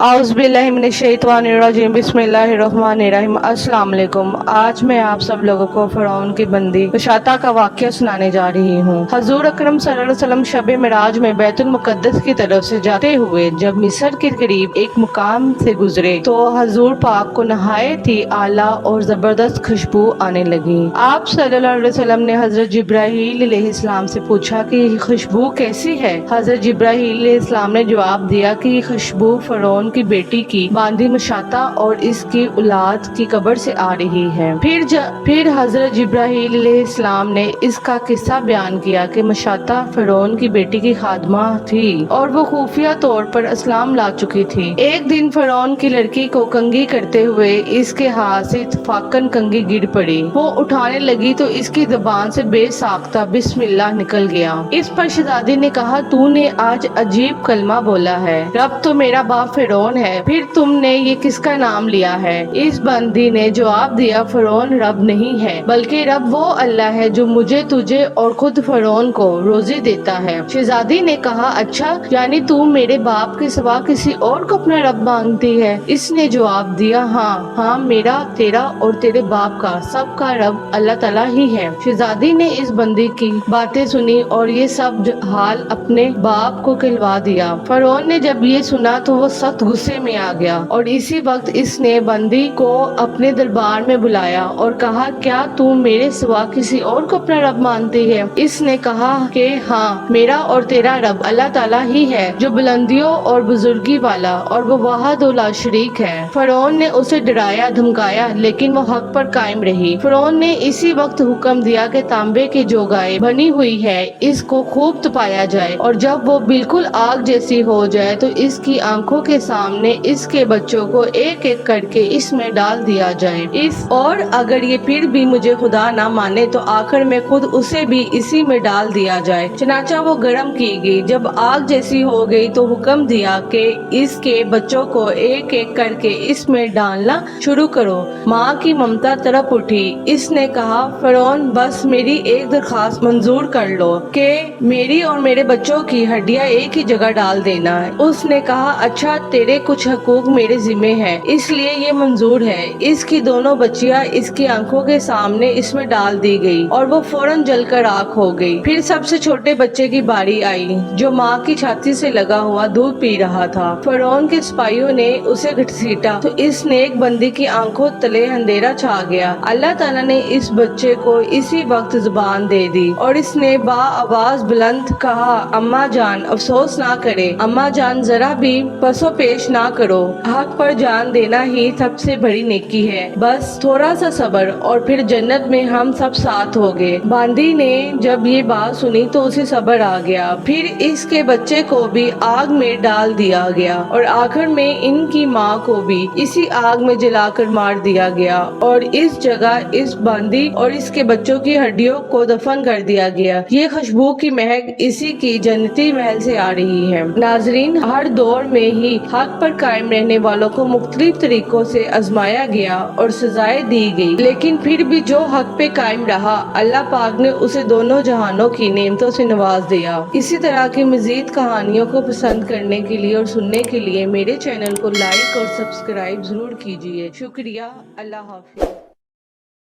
औज़ुबिल्लाहिमिनश्शैतानिर्रजीम बिस्मिल्लाहिर्रहमानिर्रहीम। अस्सलाम वालेकुम। आज मैं आप सब लोगों को फ़िरौन की बंदी मुशाता का वाक़या सुनाने जा रही हूँ। हज़ूर अकरम सल्लल्लाहु अलैहि वसल्लम शब मिराज में बैतुल मुक़द्दस की तरफ से जाते हुए जब मिस्र के करीब एक मुकाम से गुजरे तो हज़ूर पाक को नहायत ही आला और ज़बरदस्त खुशबू आने लगी। आप सल्लल्लाहु अलैहि वसल्लम ने हज़रत जिब्राईल अलैहिस्सलाम से पूछा कि ये खुशबू कैसी है। हज़रत जिब्राईल अलैहिस्सलाम ने जवाब दिया कि ये खुशबू फ़िरौन की बेटी की बांदी मुशाता और इसकी औलाद की कब्र से आ रही है। फिर हजरत जिब्राईल अलैहिस्सलाम ने इसका किस्सा बयान किया कि मुशाता फ़िरौन की बेटी की खादमा थी और वो खुफिया तौर पर इस्लाम ला चुकी थी। एक दिन फ़िरौन की लड़की को कंघी करते हुए इसके हाथ से इत्तफाकन कंघी गिर पड़ी। वो उठाने लगी तो इसकी ज़बान से बेसाख्ता बिस्मिल्लाह निकल गया। इस पर शहजादी ने कहा, तूने आज अजीब कलमा बोला है, रब तो मेरा बाप फ़िरौन है, फिर तुमने ये किसका नाम लिया है। इस बंदी ने जवाब दिया, फ़िरौन रब नहीं है बल्कि रब वो अल्लाह है जो मुझे, तुझे और खुद फ़िरौन को रोजी देता है। शहजादी ने कहा, अच्छा यानी तू मेरे बाप के सिवा किसी और को अपना रब मानती है। इसने जवाब दिया, हाँ मेरा, तेरा और तेरे बाप का सबका रब अल्लाह ताला ही है। शहजादी ने इस बंदी की बातें सुनी और ये सब हाल अपने बाप को कहलवा दिया। फ़िरौन ने जब ये सुना तो वो सख्त गुस्से में आ गया और इसी वक्त इसने बंदी को अपने दरबार में बुलाया और कहा, क्या तू मेरे सिवा किसी और को अपना रब मानती है। इसने कहा कि हाँ, मेरा और तेरा रब अल्लाह ताला ही है जो बुलंदियों और बुजुर्गी वाला और वो वाहिद व ला शरीक है। फ़िरौन ने उसे डराया धमकाया लेकिन वो हक पर कायम रही। फ़िरौन ने इसी वक्त हुक्म दिया कि तांबे की जो गाय बनी हुई है इसको खूब तपाया जाए और जब वो बिल्कुल आग जैसी हो जाए तो इसकी आंखों के सामने इसके बच्चों को एक एक करके इसमें डाल दिया जाए। और अगर ये फिर भी मुझे खुदा ना माने तो आखिर में खुद उसे भी इसी में डाल दिया जाए। चनाचा वो गर्म की गई। जब आग जैसी हो गई तो हुक्म दिया कि इसके बच्चों को एक एक करके इसमें डालना शुरू करो। माँ की ममता तरफ उठी। इसने कहा, फ़िरौन बस मेरी एक दरखास्त मंजूर कर लो कि मेरी और मेरे बच्चों की हड्डियाँ एक ही जगह डाल देना है। उसने कहा, अच्छा तेरे कुछ हकूक मेरे जिम्मे हैं इसलिए ये मंजूर है। इसकी दोनों बच्चियां इसकी आंखों के सामने इसमें डाल दी गई और वो फौरन जलकर राख हो गई। फिर सबसे छोटे बच्चे की बारी आई जो माँ की छाती से लगा हुआ दूध पी रहा था। फ़िरौन के सिपाहियों ने उसे घसीटा तो इस नेक बंदी की आंखों तले अंधेरा छा गया। अल्लाह ताला ने इस बच्चे को इसी वक्त जुबान दे दी और इसने आवाज बुलंद कहा, अम्मा जान अफसोस ना करे, अम्मा जान जरा भी पसो पेश ना करो, हक पर जान देना ही सबसे बड़ी नेकी है, बस थोड़ा सा सब्र और फिर जन्नत में हम सब साथ होंगे। बांदी ने जब ये बात सुनी तो उसे सब्र आ गया। फिर इसके बच्चे को भी आग में डाल दिया गया और आखिर में इनकी माँ को भी इसी आग में जलाकर मार दिया गया और इस जगह इस बांदी और इसके बच्चों की हड्डियों को दफन कर दिया गया। ये खुशबू की महक इसी की जन्नती महल से आ रही है। नाजरीन, हर दौर में ही हक पर कायम रहने वालों को मुख्तलिफ तरीकों से आजमाया गया और सजाएं दी गई, लेकिन फिर भी जो हक पे कायम रहा अल्लाह पाक ने उसे दोनों जहानों की नेमतों से नवाज दिया। इसी तरह की मजीद कहानियों को पसंद करने के लिए और सुनने के लिए मेरे चैनल को लाइक और सब्सक्राइब जरूर कीजिए। शुक्रिया। अल्लाह हाफिज।